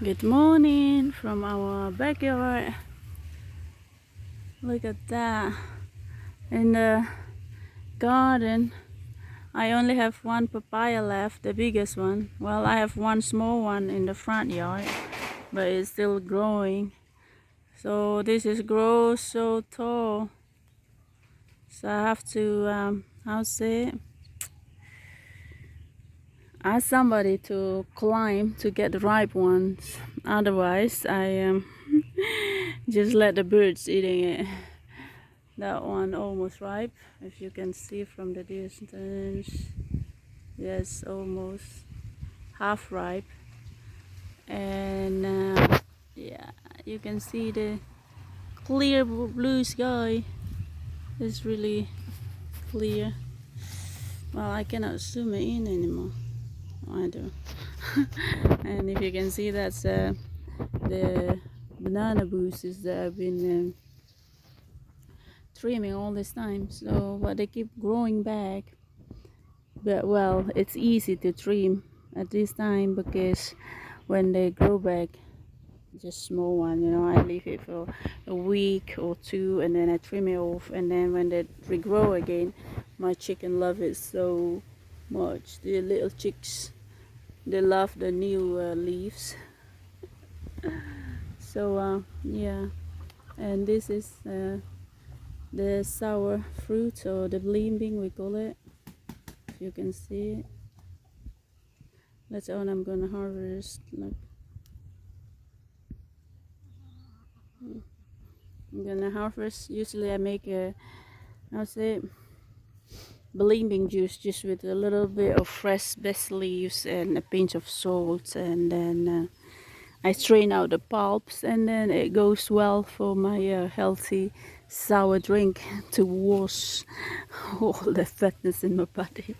Good morning from our backyard. Look at that. In the garden, I only have one papaya left, the biggest one. Well, I have one small one in the front yard, but it's still growing. So this is grows so tall. So I have to, how say it? Ask somebody to climb to get the ripe ones. Otherwise, I just let the birds eating it. That one almost ripe, if you can see from the distance. Yes, almost half ripe. And yeah, you can see the clear blue sky. It's really clear. Well, I cannot zoom it in anymore. I do. And if you can see, that's the banana bushes that I've been trimming all this time. So, but they keep growing back. But well, it's easy to trim at this time because when they grow back, just small one, I leave it for a week or two and then I trim it off, and then when they regrow again, my chicken love it so much. The little chicks, they love the new leaves. So yeah, and this is the sour fruit, or the blimbing we call it, if you can see it. That's all I'm gonna harvest. Like, I'm gonna harvest. Usually I make I'll say blimbing juice just with a little bit of fresh basil leaves and a pinch of salt, and then I strain out the pulps, and then it goes well for my healthy sour drink to wash all the fatness in my body.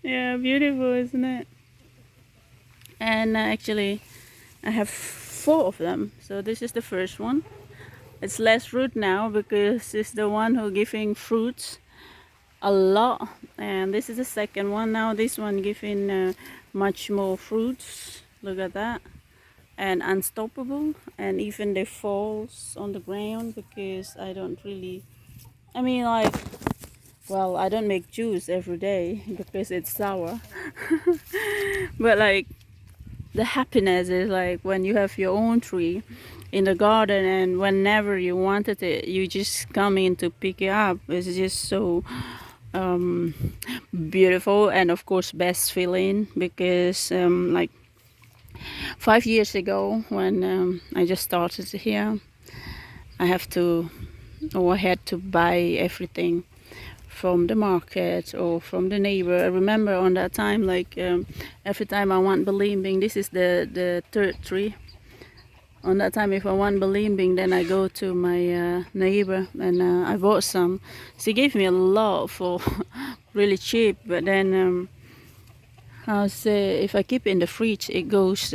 Yeah, beautiful, isn't it? And actually I have 4 of them. So this is the first one. It's less fruit now because it's the one who giving fruits a lot. And this is the second one. Now this one giving much more fruits. Look at that. And unstoppable. And even they falls on the ground because I don't really, I mean, like, well, I don't make juice every day because it's sour. But like, the happiness is like when you have your own tree in the garden, and whenever you wanted it, you just come in to pick it up. It's just so um, beautiful, and of course best feeling because like 5 years ago when I just started here, I have to, or I had to buy everything from the market or from the neighbor. I remember on that time, like every time I want belimbing, this is the third tree. On that time, if I want belimbing, then I go to my neighbor and I bought some. She gave me a lot for really cheap, but then I'll say if I keep it in the fridge, it goes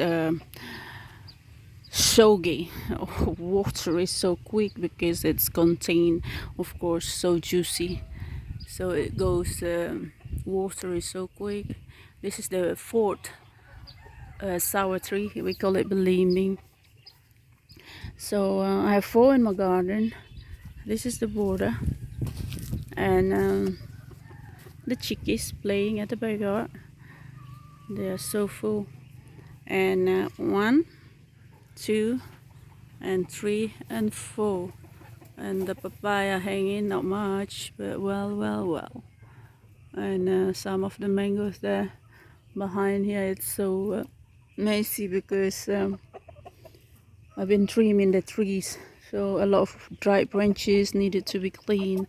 soggy. Watery so quick because it's contained, of course, so juicy. So it goes watery so quick. This is the 4th sour tree. We call it belimbing. So I have 4 in my garden. This is the border, and the chickies playing at the backyard. They are so full. And 1, 2, and 3, and 4. And the papaya hanging, not much, but well. And some of the mangoes there behind here. It's so messy because I've been trimming the trees, so a lot of dried branches needed to be cleaned,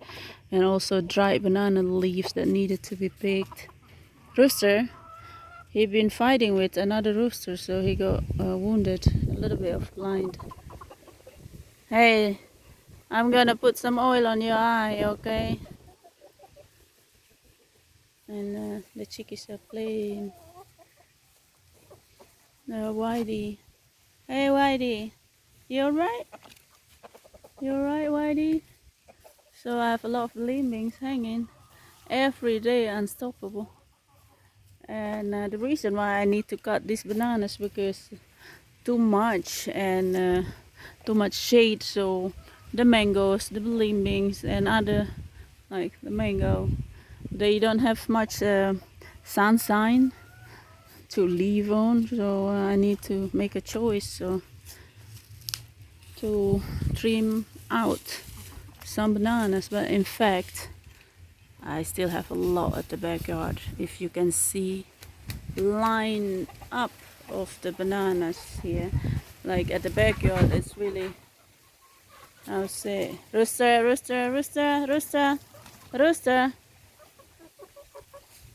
and also dried banana leaves that needed to be picked. Rooster, he been fighting with another rooster, so he got wounded, a little bit of blind. Hey, I'm gonna put some oil on your eye, okay? And the chickies are playing. Whitey. Hey, Whitey, you alright? You alright, Whitey? So I have a lot of lemmings hanging every day, unstoppable. And the reason why I need to cut these bananas because too much and too much shade, so the mangoes, the belimbings and other like the mango, they don't have much sunshine to live on, so I need to make a choice so to trim out some bananas. But in fact I still have a lot at the backyard. If you can see line up of the bananas here, like at the backyard, it's really, I'll say, rooster, rooster, rooster, rooster, rooster.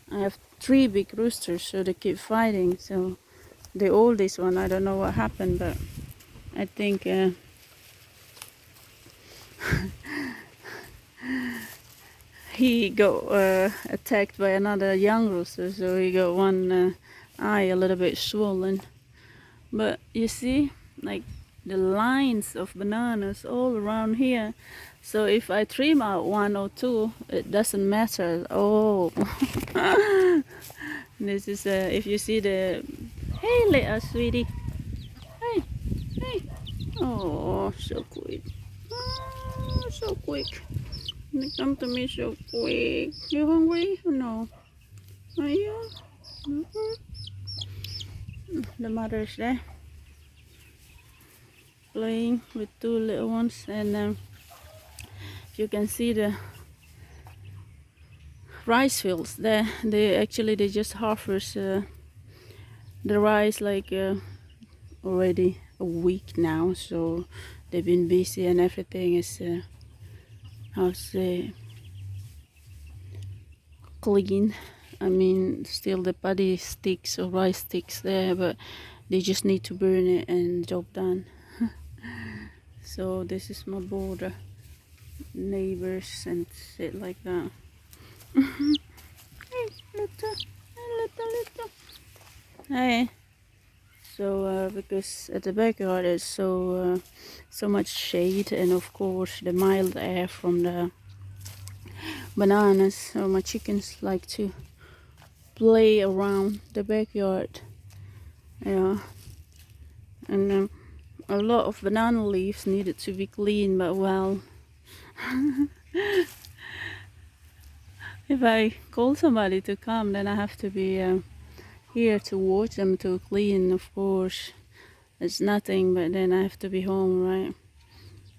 I have 3 big roosters, so they keep fighting. So the oldest one, I don't know what happened, but I think he got attacked by another young rooster, so he got one eye a little bit swollen. But you see, like the lines of bananas all around here. So if I trim out 1 or 2, it doesn't matter at all. This is if you see the, hey little sweetie, hey, hey, oh so quick, oh, so quick. They come to me so quick. You hungry? No. Are you? The mother's there playing with 2 little ones, and you can see the rice fields there. They just harvest the rice like already a week now, so they've been busy and everything is how to say, clean. I mean, still the paddy sticks or rice sticks there, but they just need to burn it and job done. So this is my border, neighbors and shit like that. Hey, little. Hey. So because at the backyard is so much shade, and of course the mild air from the bananas, so my chickens like to play around the backyard. Yeah, and a lot of banana leaves needed to be cleaned, but well, if I call somebody to come, then I have to be here to watch them to clean. Of course, it's nothing, but then I have to be home, right?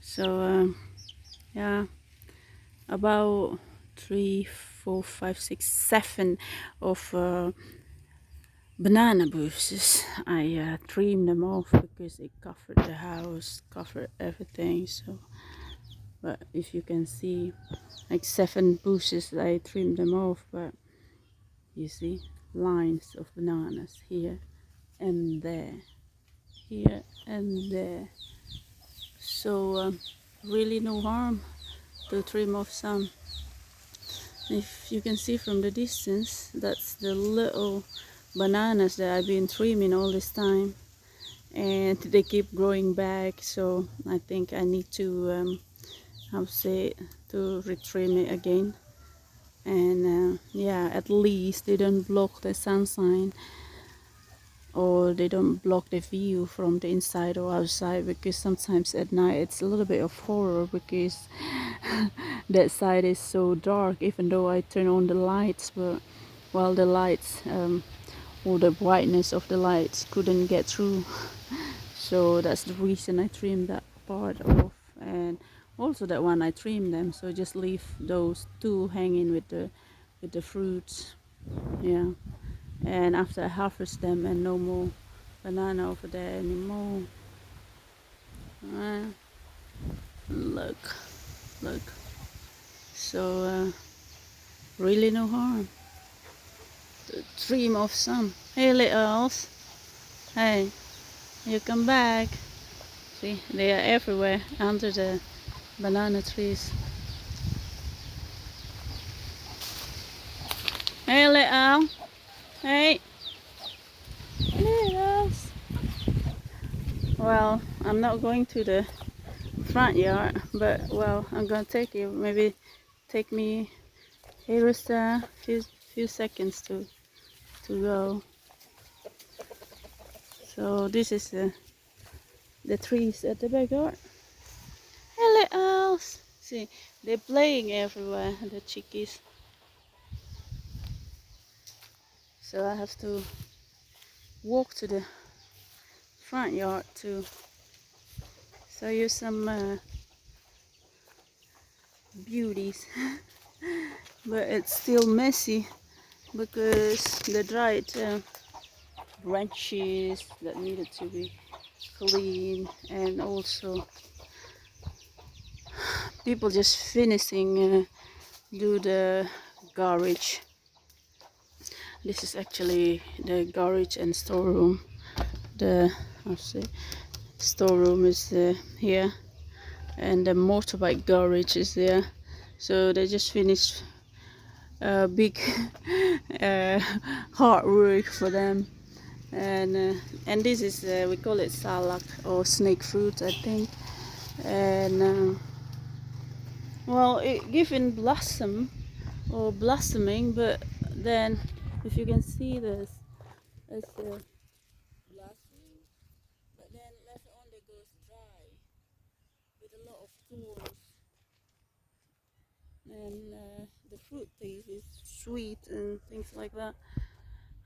So yeah, about 3, 4, 5, 6, 7 of banana bushes. I trimmed them off because it covered the house, covered everything. So, but if you can see, like 7 bushes, I trimmed them off. But you see lines of bananas here and there, here and there. So really no harm to trim off some. If you can see from the distance, that's the little bananas that I've been trimming all this time, and they keep growing back. So I think I need to how to say, to retrim it again. And yeah, at least they don't block the sunshine, or they don't block the view from the inside or outside, because sometimes at night it's a little bit of horror because that side is so dark, even though I turn on the lights. But well, the lights or the brightness of the lights couldn't get through, so that's the reason I trimmed that part off. And also that one I trimmed them, so just leave those 2 hanging with the fruits. Yeah, and after I harvest them, and no more banana over there anymore. Look, so really no harm to trim off some. Hey littles, hey, you come back. See, they are everywhere under the banana trees. Hey little, hey littles. Well, I'm not going to the front yard, but well, I'm gonna take you. Maybe take me, hey rooster, few seconds to to go. So this is the trees at the backyard. Hello, owls. See, they're playing everywhere, the chickies. So I have to walk to the front yard to show you some beauties. But it's still messy because the dried branches that needed to be cleaned, and also people just finishing do the garage. This is actually the garage and storeroom. The storeroom is here, and the motorbike garage is there. So they just finished big hard work for them. And this is we call it salak or snake fruit, I think. And well, it giving blossom or blossoming, but then if you can see this, it's blossoming, but then later on it goes dry with a lot of thorns, and the fruit taste is sweet and things like that.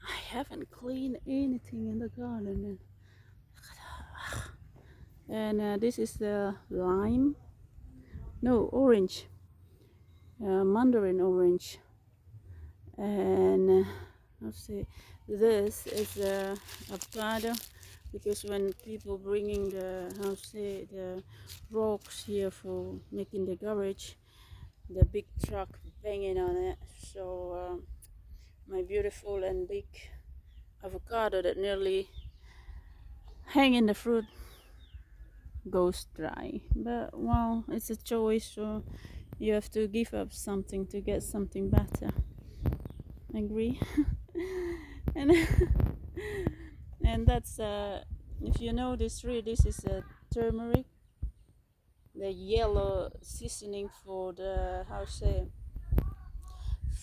I haven't cleaned anything in the garden, and this is the lime, no, orange, mandarin orange, and let's see, this is avocado, because when people bringing the rocks here for making the garage, the big truck banging on it, so my beautiful and big avocado that nearly hang in the fruit goes dry. But well, it's a choice, so you have to give up something to get something better. Agree? and and that's if you know this tree, this is a turmeric, the yellow seasoning for the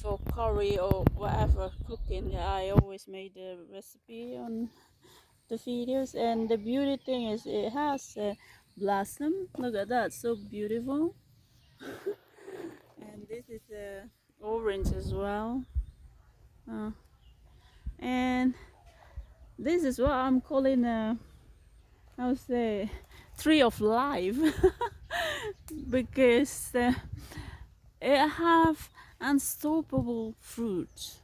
for curry or whatever cooking. I always made the recipe on the videos, and the beauty thing is it has blossom. Look at that, so beautiful. And this is orange as well, and this is what I'm calling I would say tree of life. Because it have unstoppable fruit.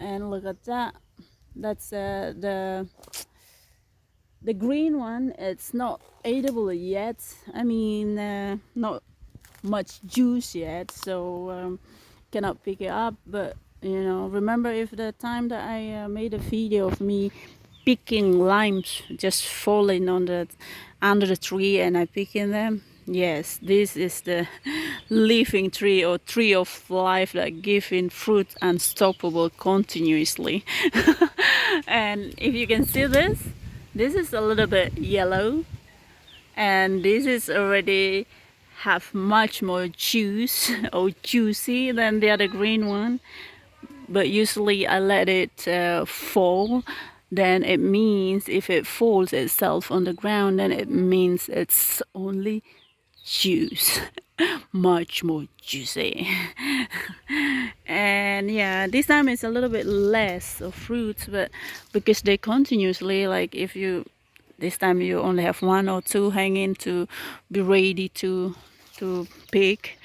And look at that, that's the green one. It's not edible yet, I mean not much juice yet, so cannot pick it up. But you know, remember if the time that I made a video of me picking limes just falling on the under the tree and I picking them? Yes, this is the living tree or tree of life that giving fruit unstoppable continuously. And if you can see this is a little bit yellow, and this is already have much more juice or juicy than the other green one. But usually I let it fall. Then it means if it falls itself on the ground, then it means it's only juice. Much more juicy. And yeah, this time it's a little bit less of fruits, but because they continuously, like if you this time you only have one or two hanging to be ready to pick,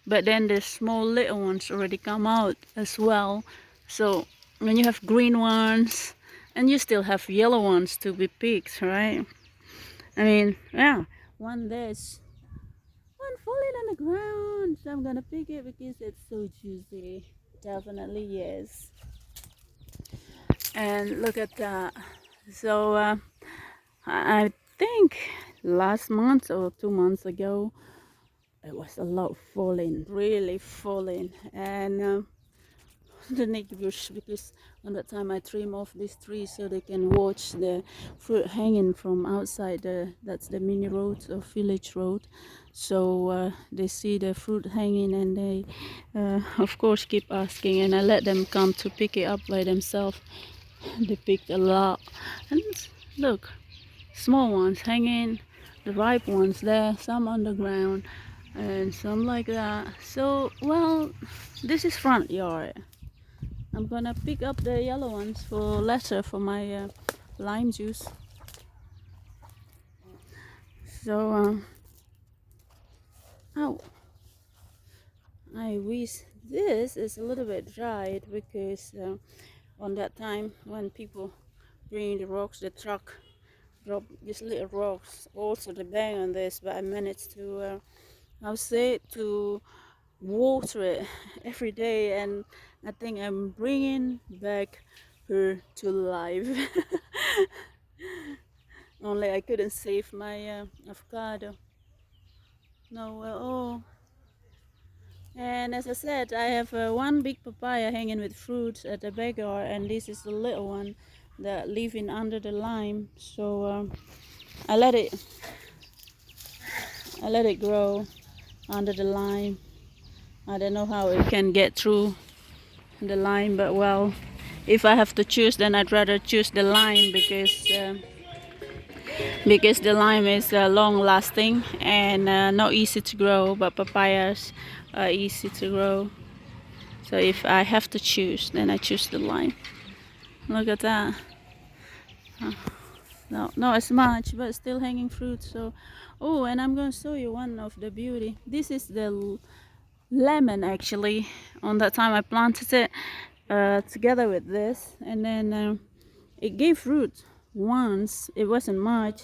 but then the small little ones already come out as well. So when you have green ones and you still have yellow ones to be picked, right? I mean, yeah, there's one falling on the ground, so I'm gonna pick it because it's so juicy. Definitely yes. And look at that. So I think last month or 2 months ago it was a lot falling, really falling, and the neighbors, because on that time I trim off these trees so they can watch the fruit hanging from outside. That's the mini road or village road, so they see the fruit hanging, and they of course keep asking, and I let them come to pick it up by themselves. They picked a lot, and look, small ones hanging, the ripe ones there, some on the ground, and some like that. So, well, this is front yard. I'm gonna pick up the yellow ones for later for my lime juice. So, oh, I wish this is a little bit dried, because on that time when people bring the rocks, the truck drop these little rocks, also the bang on this, but I managed to, I'll say, to water it every day, and I think I'm bringing back her to life. Only I couldn't save my avocado. No, oh. And as I said, I have one big papaya hanging with fruit at the backyard, and this is the little one that living under the lime. So I let it, I let it grow under the lime. I don't know how it can get through the lime, but well, if I have to choose, then I'd rather choose the lime, because the lime is long lasting and not easy to grow, but papayas are easy to grow. So if I have to choose, then I choose the lime. Look at that. No, not as much, but still hanging fruit. So, oh, and I'm going to show you one of the beauty. This is the lemon, actually. On that time I planted it together with this, and then it gave fruit once. It wasn't much,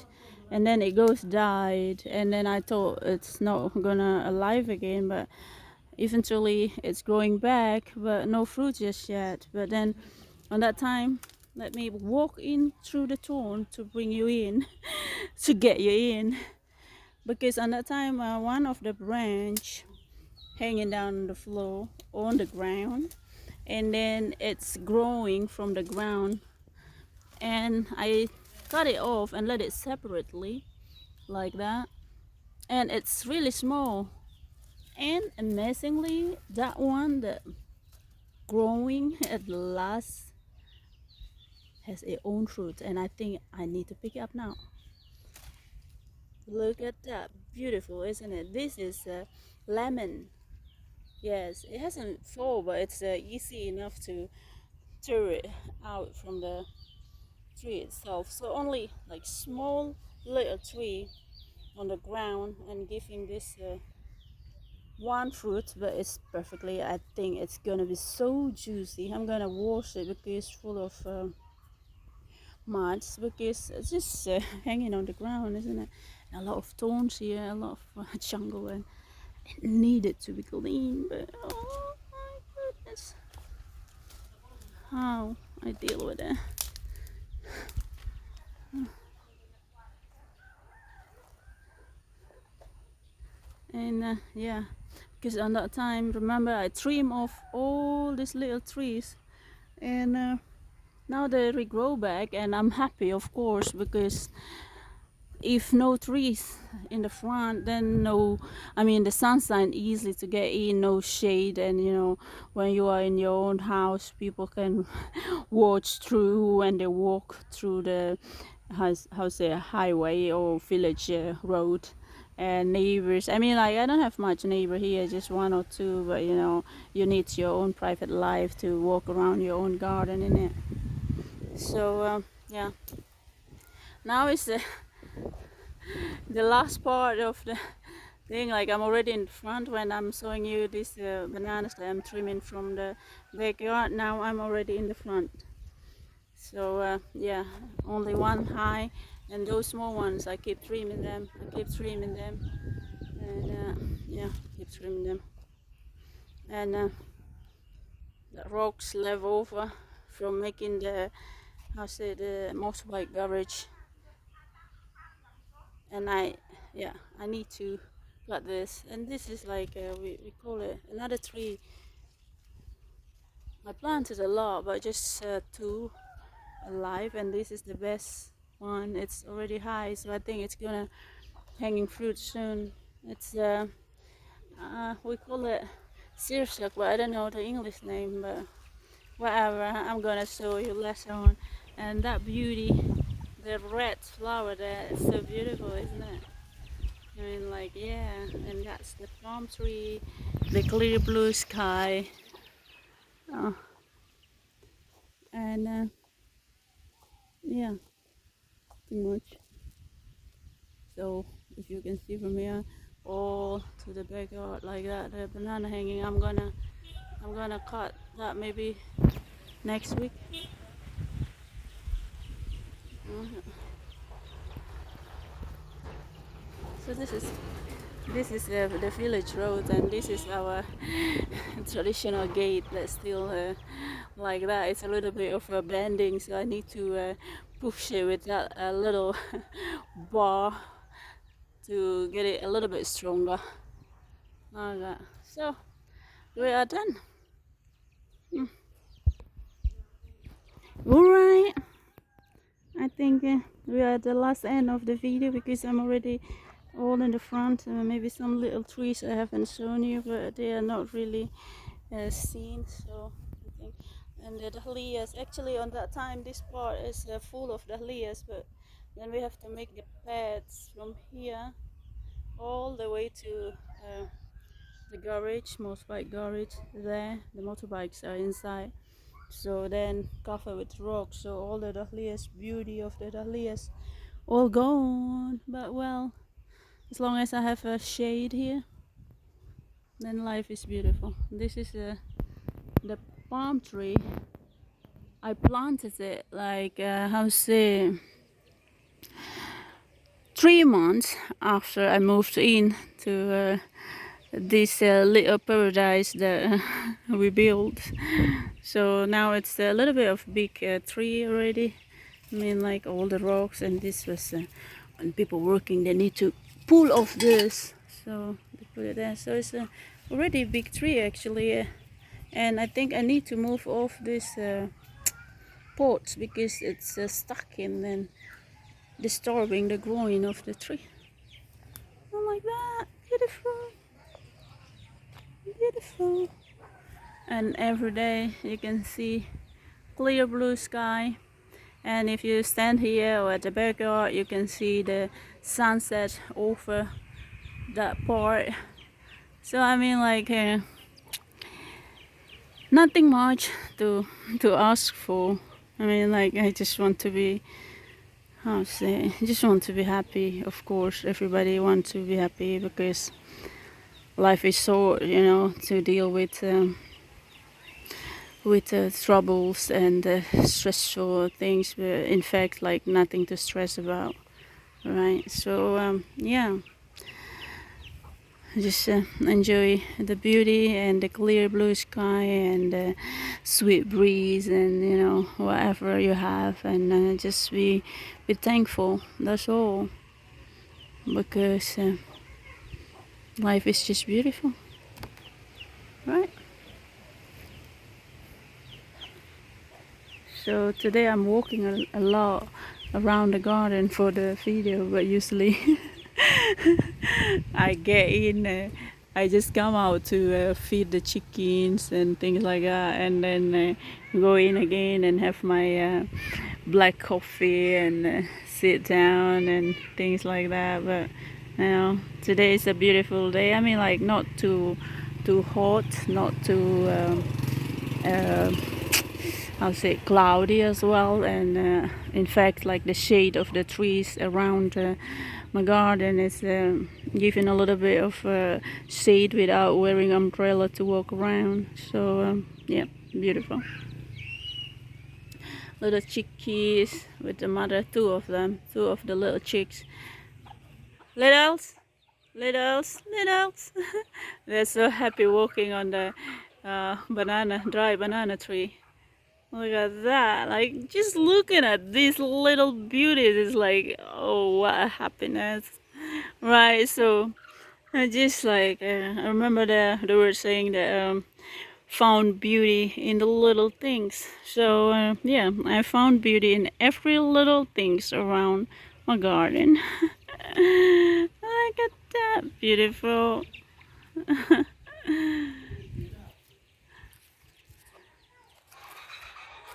and then it goes died, and then I thought it's not gonna alive again, but eventually it's growing back, but no fruit just yet. But then on that time, let me walk in through the thorn to bring you in, to get you in, because on that time one of the branch hanging down on the floor on the ground, and then it's growing from the ground, and I cut it off and let it separately like that, and it's really small. And amazingly, that one that growing at last has its own fruit, and I think I need to pick it up now. Look at that, beautiful, isn't it? This is lemon. Yes, it hasn't fall, but it's easy enough to tear it out from the tree itself. So only like small little tree on the ground, and giving this one fruit, but it's perfectly, I think it's gonna be so juicy. I'm gonna wash it because it's full of muds, because it's just hanging on the ground, isn't it? A lot of thorns here, a lot of jungle, and it needed to be clean, but oh my goodness, how I deal with it. And yeah, because on that time, remember, I trim off all these little trees, and now they regrow back, and I'm happy, of course, because if no trees in the front, then no, I mean, the sunshine easy to get in, no shade, and when you are in your own house, people can watch through when they walk through the how say a highway or village road. And neighbors, I mean, like, I don't have much neighbor here, just one or two, but you need your own private life to walk around your own garden in it. So yeah, now it's the last part of the thing. Like, I'm already in front when I'm showing you these bananas that I'm trimming from the backyard. Now I'm already in the front. So yeah, only one high, and those small ones I keep trimming them. And yeah, keep trimming them. And the rocks left over from making the the motorbike garage. And I need to cut this, and this is like we call it another tree. I planted a lot, but just two alive, and this is the best one. It's already high, so I think it's gonna hanging fruit soon. It's we call it sirsak, but I don't know the English name, but whatever. I'm gonna show you later on. And that beauty, the red flower there, is so beautiful, isn't it? I mean, like, yeah, and that's the palm tree, the clear blue sky, uh, and yeah, too much. So if you can see from here, all to the backyard like that, the banana hanging. I'm gonna cut that maybe next week. Uh, So this is the village road, and this is our traditional gate that's still like that. It's a little bit of a bending, so I need to push it with that little bar to get it a little bit stronger. Like that. So we are done. All right. I think we are at the last end of the video because I'm already all in the front. Maybe some little trees I haven't shown you, but they are not really seen. So I think, and the dahlias. Actually, on that time, this part is full of dahlias, but then we have to make the paths from here all the way to the garage, motorbike garage. There, the motorbikes are inside. So then cover with rocks, so all the dahlias, beauty of the dahlias, all gone. But well, as long as I have a shade here, then life is beautiful. This is the palm tree. I planted it like how say 3 months after I moved in to this little paradise that we built. So now it's a little bit of big tree already. I mean, like all the rocks, and this was when people working, they need to pull off this, so they put it there. So it's already a big tree actually, and I think I need to move off this pots because it's stuck in and disturbing the growing of the tree. Oh, like that, beautiful, beautiful. And every day you can see clear blue sky. And if you stand here or at the backyard, you can see the sunset over that part. So I mean, like nothing much to ask for. I mean, like I just want to be, how to say, just want to be happy. Of course, everybody wants to be happy because life is so, to deal with troubles and stressful things, but in fact, like nothing to stress about, right? So yeah, just enjoy the beauty and the clear blue sky and the sweet breeze, and whatever you have, and just be thankful. That's all, because life is just beautiful, right? So today I'm walking a lot around the garden for the video, but usually I get in, I just come out to feed the chickens and things like that, and then go in again and have my black coffee and sit down and things like that. But today is a beautiful day. I mean, like not too hot, not too I'll say cloudy as well, and in fact, like the shade of the trees around my garden is giving a little bit of shade without wearing umbrella to walk around. So yeah, beautiful. Little chickies with the mother, two of the little chicks. Littles, littles. They're so happy walking on the dry banana tree. Look at that. Like, just looking at these little beauties is like, oh, what a happiness. Right, so I just like, I remember they were saying that found beauty in the little things. So yeah, I found beauty in every little things around my garden. Look at that, beautiful.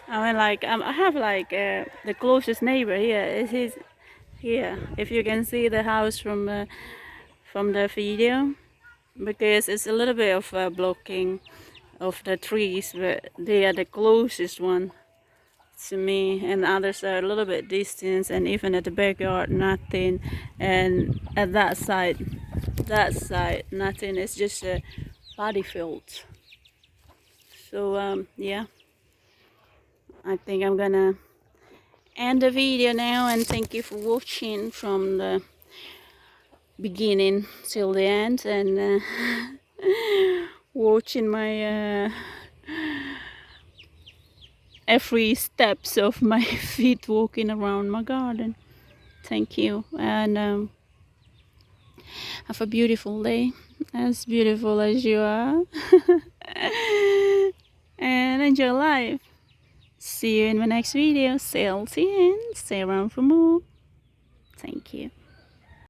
I mean, like I have like the closest neighbor here is his here. If you can see the house from the video, because it's a little bit of blocking of the trees, but they are the closest one to me, and the others are a little bit distant, and even at the backyard nothing, and at that side nothing. It's just a body field. So yeah, I think I'm gonna end the video now, and thank you for watching from the beginning till the end, and watching my every steps of my feet walking around my garden. Thank you, and have a beautiful day, as beautiful as you are. And enjoy life. See you in my next video. Stay healthy and stay around for more. Thank you.